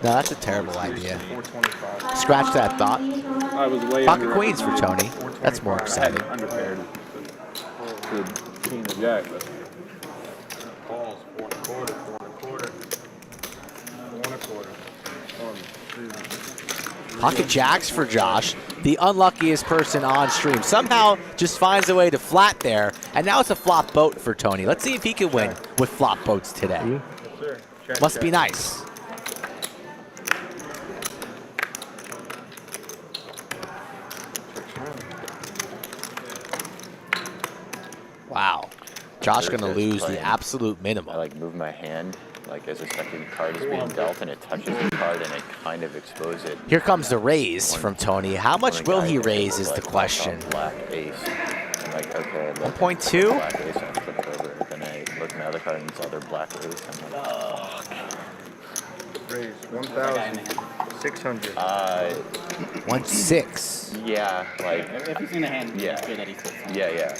No, that's a terrible idea. Scratch that thought. I was way Pocket queens for Tony. That's more exciting. Underpaired. The king of jack. Balls, 4 1/4, 4 1/4. 1 1/4. Pocket jacks for Josh, the unluckiest person on stream. Somehow just finds a way to flat there, and now it's a flop boat for Tony. Let's see if he can win with flop boats today. Yes, sir. Check, Must check. be nice. Wow. Josh gonna lose the absolute minimum. I like move my hand like as a second card is being dealt, and it touches the card, and it kind of exposes it. Here comes the raise from Tony. How much will he raise is the question. Black ace. I'm like, okay. 1.2? Black ace, and I flip over. Then I look at my other card, and it's other black ace. I'm like, oh. Raise 1,600. 1.6. Yeah, like. If he's in the hand, Yeah. it's good that he sits on. Yeah.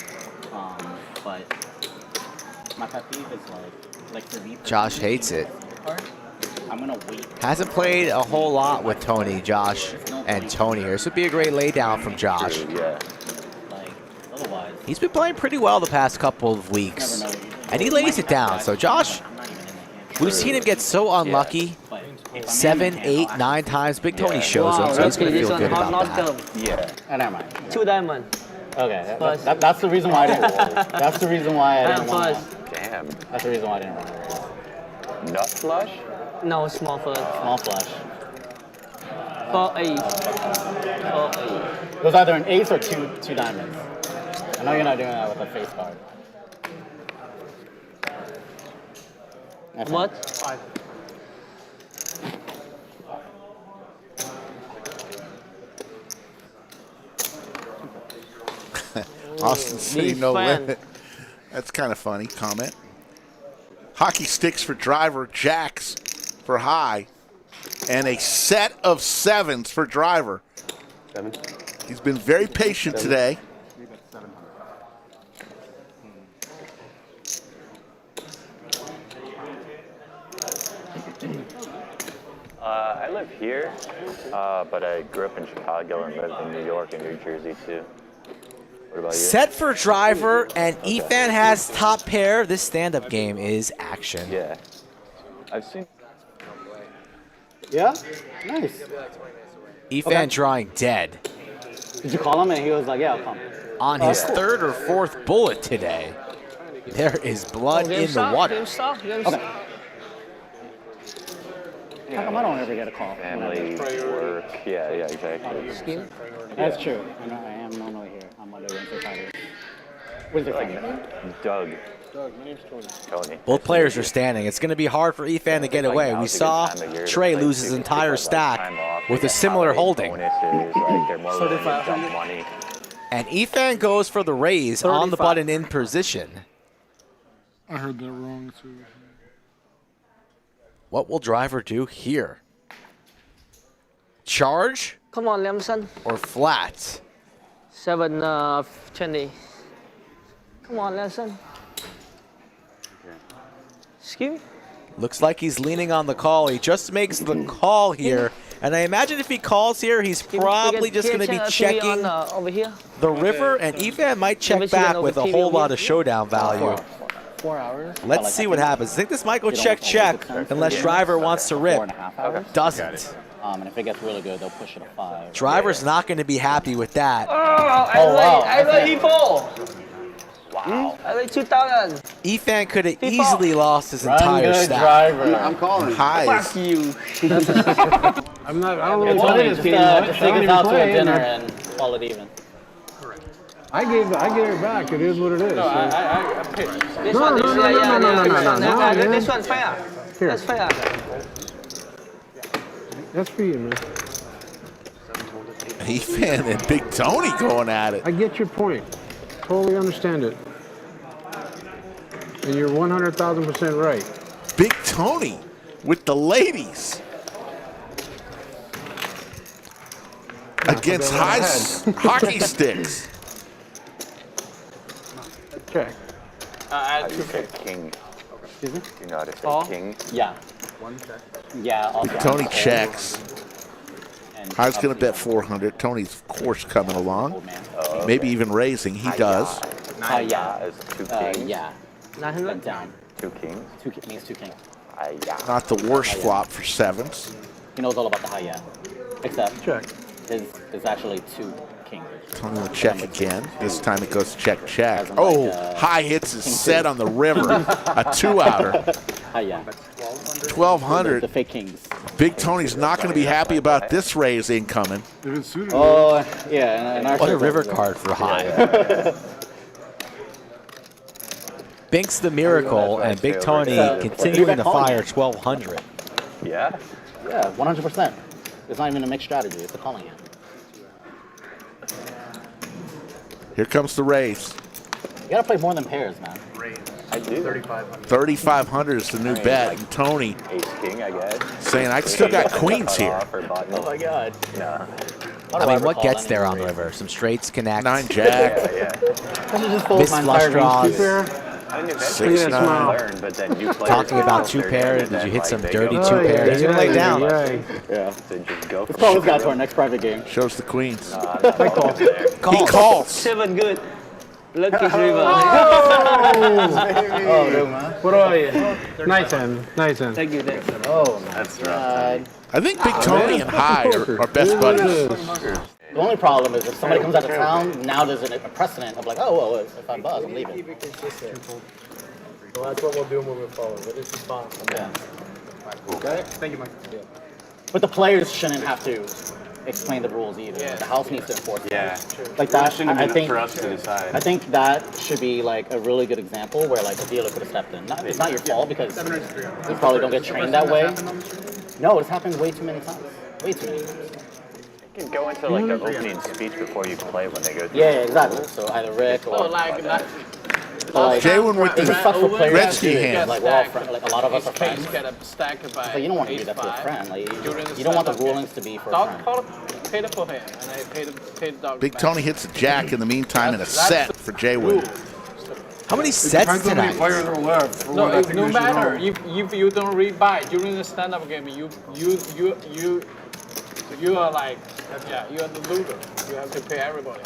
But my pet peeve is like for me. Josh hates it. I'm gonna wait. Hasn't played a whole lot with Tony, Josh, and Tony here. This would be a great laydown from Josh. True, yeah. Like otherwise. He's been playing pretty well the past couple of weeks, and he lays it down. So Josh, we've seen him get so unlucky 7, 8, 9 times. Big Tony shows him, so he's going to feel good about that. Yeah. Never mind. 2 diamond. Okay, that's the reason why I didn't. That's the reason why I didn't want. Damn. That's the reason why I didn't want to raise. Nut flush? No, small flush. Small flush. 4 8. 4 8. It was either an ace or two diamonds. I know you're not doing that with a face card. What? 5. Austin City, Big no fan. limit. That's kind of funny comment. Hockey sticks for driver, jacks for high, and a set of 7s for driver. 7. He's been very patient today. I live here, but I grew up in Chicago and lived in New York and New Jersey too. What about you? Set for driver, and Ethan has top pair. This stand-up game is action. Yeah. I've seen. Yeah? Nice. Ethan drawing dead Did you call him and he was like, yeah, I'll come. on his 3rd or 4th bullet today. There is blood in the water. Game stop. Game Okay. stop. How come I don't ever get a call? Family, work. Yeah, exactly. Scheme. That's true. I am normally here. I'm under Winter Fighters. Winter Fighters. Doug. Doug, my name's Tony. Tony. Both players are standing. It's going to be hard for Ethan to get away. We saw Trey lose his entire stack with a similar holding. Bonuses, like they're more willing to dump money. And Ethan goes for the raise on the 35. button in position. I heard that wrong too. What will driver do here? Charge Come on, Lamson. or flat? 7 20. Come on, Lamson. Excuse me. Looks like he's leaning on the call. He just makes the call here. And I imagine if he calls here, he's probably just going to be checking over here. the river. And Ethan might check back with a whole lot of showdown value. 4 hours. Let's see what happens. I think this might go check, unless driver wants to rip. 4.5 hours. Doesn't. And if it gets really good, they'll push it to 5. Driver's not going to be happy with that. I like he fall. Wow. I like 2,000. Ethan could have easily lost his entire stack. driver. I'm calling. Highs. You. I'm not. I don't really Just take us out to a dinner man. and call it even. I gave it back. It is what it is. This No, one, no, this no, one, no, no, no, no, no, no, man. this one's fair. Here. That's fair. That's for you, man. Ethan and Big Tony going at it. I get your point. Totally understand it. And you're 100,000% right. Big Tony with the ladies. Against high hockey sticks. Check. You said king. Excuse me? You know how to say Call? king? Yeah. Yeah. Also Tony checks. And I was going to bet 400. Tony's, of course, coming along. Old man. Maybe even raising. He does. Yeah. Is 2 kings. Yeah. 900. Went down. 2 kings. Means 2 kings. Not the worst flop for sevens. He knows all about the high yeah. Except Check. his actually 2 kings. Tony will check again. This time it goes check, check. As in Oh, like, high hits is set on the river. A 2-outer. High yeah. 1,200. The fake kings. Big Tony's not going to be happy about this raise incoming. If it's suited. Oh, yeah. And our What a circle, river so- card for high. Binks the miracle, and Big Tony continuing to fire 1,200. Yeah. Yeah, 100%. It's not even a mixed strategy. It's a calling hand. Here comes the raise. You gotta play more than pairs, man. I do. 3,500 is the new bet. And Tony Ace king, I guess. saying, I still got queens here. Oh my god. Yeah. I mean, what gets there on the river? Some straights connect. 9 jack, Yeah. Missed flush draws. I mean, 6 eventually 9. learn, but then you play Talking about yourself, 2 pair, and did you then, hit some they dirty go, 2 pair? He's going to lay down. Yeah. So just go. Let's call this guy to our next private game. Shows the queens. Call. He calls. 7 good. Lucky river. Oh, no, man. What are you? Nice hand. Nice hand. Thank you, thank you. Oh, That's God. I think Big Tony and High are best buddies. The only problem is if somebody comes out of town, now there's a precedent of like, oh, well, if I buzz, I'm leaving. Well, that's what we'll do moving forward. But it's fun. Yeah. Okay. Thank you, Mike. Yeah. But the players shouldn't have to explain the rules either. The house needs to enforce them. Yeah. Like that, I think. for us to decide. I think that should be like a really good example where like a dealer could have stepped in. It's not your fault because you probably don't get trained that way. No, it's happened way too many times. Way too many times. You can go into like the opening speech before you play when they go through. Yeah, exactly. So either Rick or Like, Jalen with it the sucks for players Gretzky too, hand. Like we're all friends. Like a lot of us are friends. get a stack by But you don't want to do that to a friend. Like you don't want the rulings to be for a friend. Paid for him, and I paid the dog. Big Tony hits a jack in the meantime in a set for Jaywin. How many sets Depends how many tonight? players are left. For No, what I think no we should matter know. if you don't read by during the stand-up game, you are like, yeah, you are the loser. You have to pay everybody.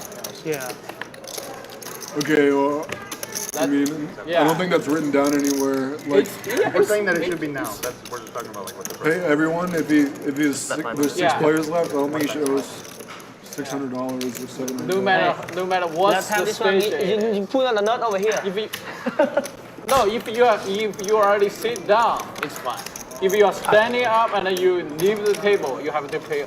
Yeah. Okay, well, I mean, I Yeah. don't think that's written down anywhere. Like, We're saying that it should be now. That's we're just talking about like what the pay everyone if there's 6 Yeah. players left. I don't think you should owe us $600 or $700. No matter what's the station. You put on the note over here. If you, no, if you already sit down, it's fine. If you are standing up and then you leave the table, you have to pay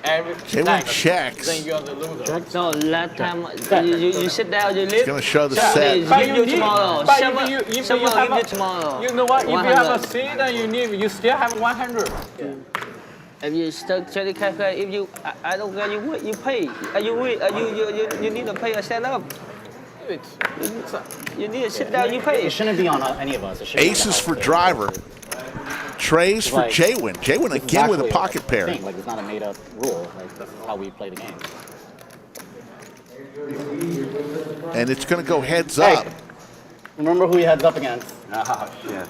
every Jaywin night. checks. Then you are the loser. No, last time you sit down, you He's leave. going to show the Please set. give you tomorrow. But Someone if you someone have give you a, tomorrow. you know what? If you have a 100. seat and you leave, you still have 100. If you still try to calculate, if you, I don't care, you pay. You need to pay a stand up. You need to sit down, you pay. It shouldn't be on any of us. It should be on the Aces house for player. driver. Trays for Like, Jaywin. Jaywin It's again with a exactly pocket pair. thing. Like it's not a made-up rule. Like that's how we play the game. And it's going to go heads up. Remember who he heads up against? Oh, shit.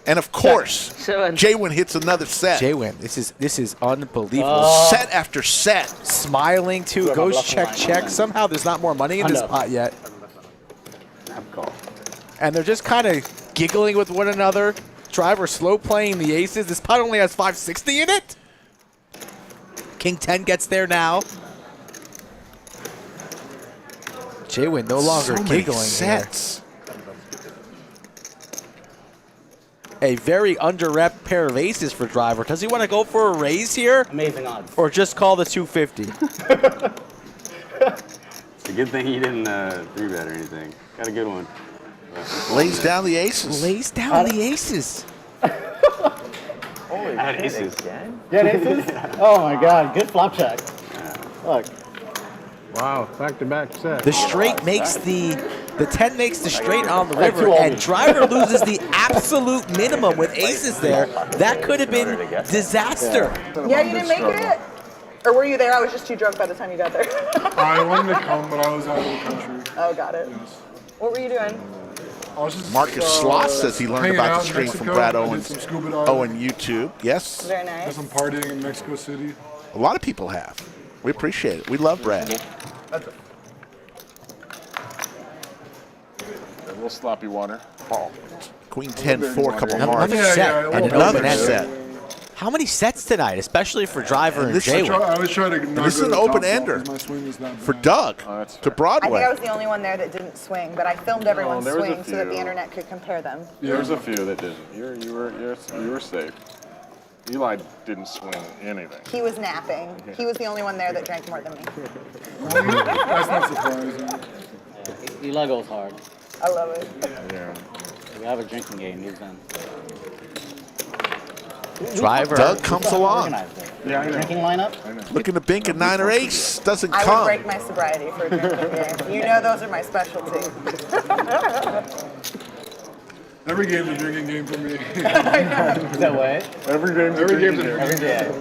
And of course, Seven. Jaywin hits another set. Jaywin, this is unbelievable. Set after set. Smiling too, Whoever goes bluffing check, line check. on. Somehow there's not more money in this Hundo. pot yet. I'm cool. And they're just kind of giggling with one another. Driver slow playing the aces. This pot only has 560 in it. King 10 gets there now. Jaywin no longer So many giggling here. sets. A very under-rep pair of aces for Driver. Does he want to go for a raise here? Amazing odds. Or just call the 250? It's a good thing he didn't 3-bet or anything. Got a good one. Lays down the aces. Lays down the aces. Holy I had shit, aces. again? Yeah, aces? Oh my god, good flop check. Look. Wow, back-to-back set. The straight makes the 10 makes the straight on the Like river, two and oldies. Driver loses the absolute minimum with aces there. That could have been disaster. Yeah, you didn't make it? Or were you there? I was just too drunk by the time you got there. I wanted to come, but I was out of the country. Oh, got it. Yes. What were you doing? Marcus Sloss says he learned hanging about out the in stream from Mexico. Brad I did Owens. some scuba diving. Owen YouTube. Yes. Very Had nice. some partying in Mexico City. A lot of people have. We appreciate it. We love Brad. A little sloppy water. Oh. Queen 10-4, couple Another hearts. set and an Another open ender. set. How many sets tonight, especially for Driver and this is Jay? I was trying to not This is go an to open Topgolf ender 'cause my swing is not for bad. Doug Oh, that's to fair. I Broadway. think I was the only one there that didn't swing, but I filmed everyone's there was a swing so that the few. internet could compare them. There's a few that didn't. You were safe. Eli didn't swing anything. He was napping. He was the only one there that drank more than me. That's not surprising. Eli goes hard. I love it. Yeah. We have a drinking game. He's done. Driver. Doug comes along. Yeah, I know. Drinking lineup? I know. Looking to bink a 9 or ace. Doesn't I would come. break my sobriety for a drinking game. You know those are my specialty. Every game's a drinking game for me. Is that way? Every game's a drinking game. Every day.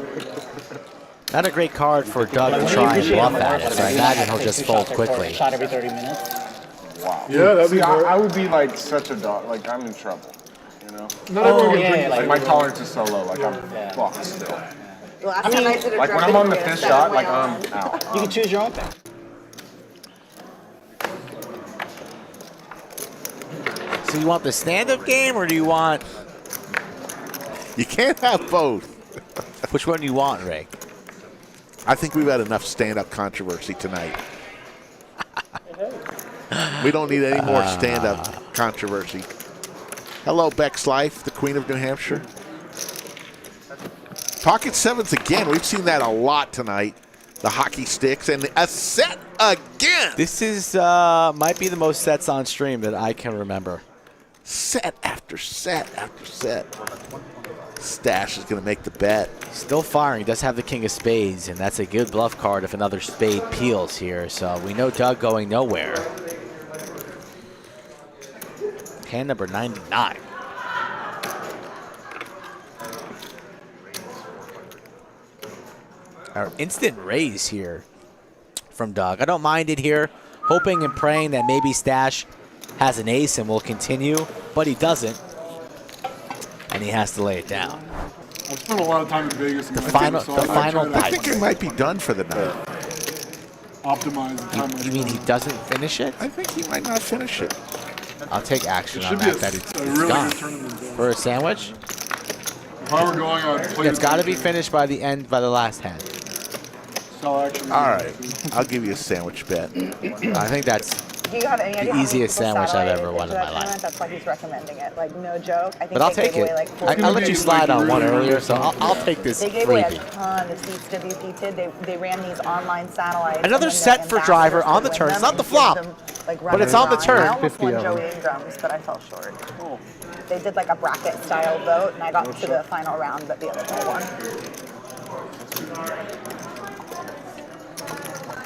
Not a great card for Doug to try and bluff at it, so I imagine he'll just fold quickly. Shot every 30 minutes. Wow. Yeah, that'd be See, great. I would be like such a dog. Like I'm in trouble. You know. Not everyone can yeah, drink. yeah, Like like, my tolerance is so low. Like I'm Yeah. fucked still. The last time I did a Like when drinking I'm on the game, fifth that shot, was like my I'm own. out. you can choose your own thing. So you want the stand-up game, or do you want... You can't have both. Which one do you want, Ray? I think we've had enough stand-up controversy tonight. We don't need any more stand-up controversy. Hello, Beck's Life, the Queen of New Hampshire. Pocket sevens again. We've seen that a lot tonight. The hockey sticks and a set again. This is might be the most sets on stream that I can remember. Set after set after set. Stash is going to make the bet. Still firing. He does have the king of spades, and that's a good bluff card if another spade peels here. So we know Doug going nowhere. Hand number 99. Our instant raise here from Doug. I don't mind it here. Hoping and praying that maybe Stash has an ace and will continue, but he doesn't. And he has to lay it down. I've spent a lot of time in Vegas. And The final I think it might be done for the night. Optimize the time. You mean he doesn't finish it? I think he might not finish it. I'll take action It on should be that. a, It's a really gone. good tournament. Though. For a sandwich? If I were going, I'd play. It's got to be finished by the end, by the last hand. Sell action. All right. I'll give you a sandwich bet. I think that's Do you have any idea the how many easiest people sandwich I've satellited ever won into in my that life. tournament? That's why he's recommending it. Like, no joke. I think But I'll they take gave it. away like I 40 let you slide on one earlier, so I'll take this They gave away a freebie. ton of seats to WP TID. They ran these online satellites. and Another then set the for Driver ambassadors on the would turn. win It's them not the and flop, give them, like, but it's on the runners turn. I almost won Joey Ingram's, but I fell short. They did like a bracket style vote, and I got to the final round, but the other guy won.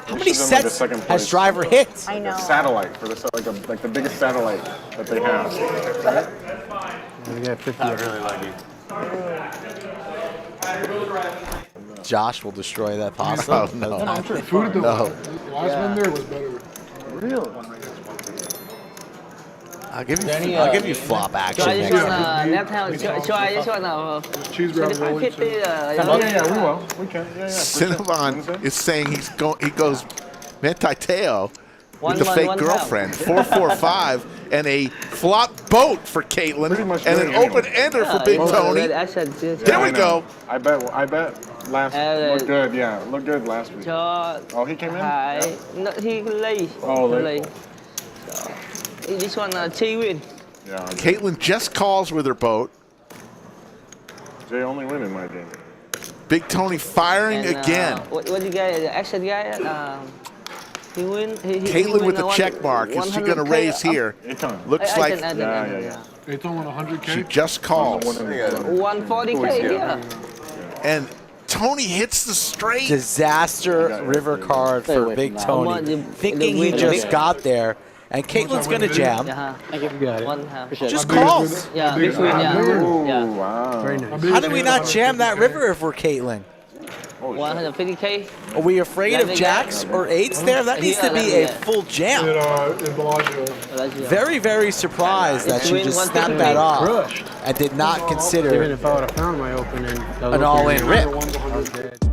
How many sets has Driver hit? I know. Satellite for the like the biggest satellite that they have. We got 50. Not really lucky. Josh will destroy that possum. Oh, no. I'm sure food at the No. last one there was better. I'll give you flop action Cho I just next want time. nap time. Cho I just want Cheese ravioli. 50. Yeah, we will. We can. Yeah. Cinnabon is saying he goes Mentateo with the One, fake one girlfriend. 4-4-5 and a flop boat for Caitlin Pretty much and an doing open ender for Big Tony. There we go. I bet last looked good. Yeah, looked good last week. Cho Oh, he came in. no, he lay. Oh, lay. So, this one Chi win. Yeah. Caitlin just calls with her boat. Jay only win in my game. Big Tony firing And, again. What you guys? The action guy. He win. Caitlin with the check mark. Is she going to raise here? Looks like Yeah. It's on 100K. she just calls. 140K. Yeah. And Tony hits the straight. Disaster river card Stay for away Big from that. Tony. Thinking he just got there. And Caitlin's going to jam. Thank you. Got it. Appreciate Just it. calls. Yeah, big win. Yeah. Ooh, Yeah. wow. Very nice. How did we not jam that river if we're Caitlin? 150K. Are we afraid of jacks or eights there? That needs to be a full jam. In Bellagio. Very, very surprised that she just snapped that off and did not Even consider if I would have found my opening, an all-in rip. I was dead.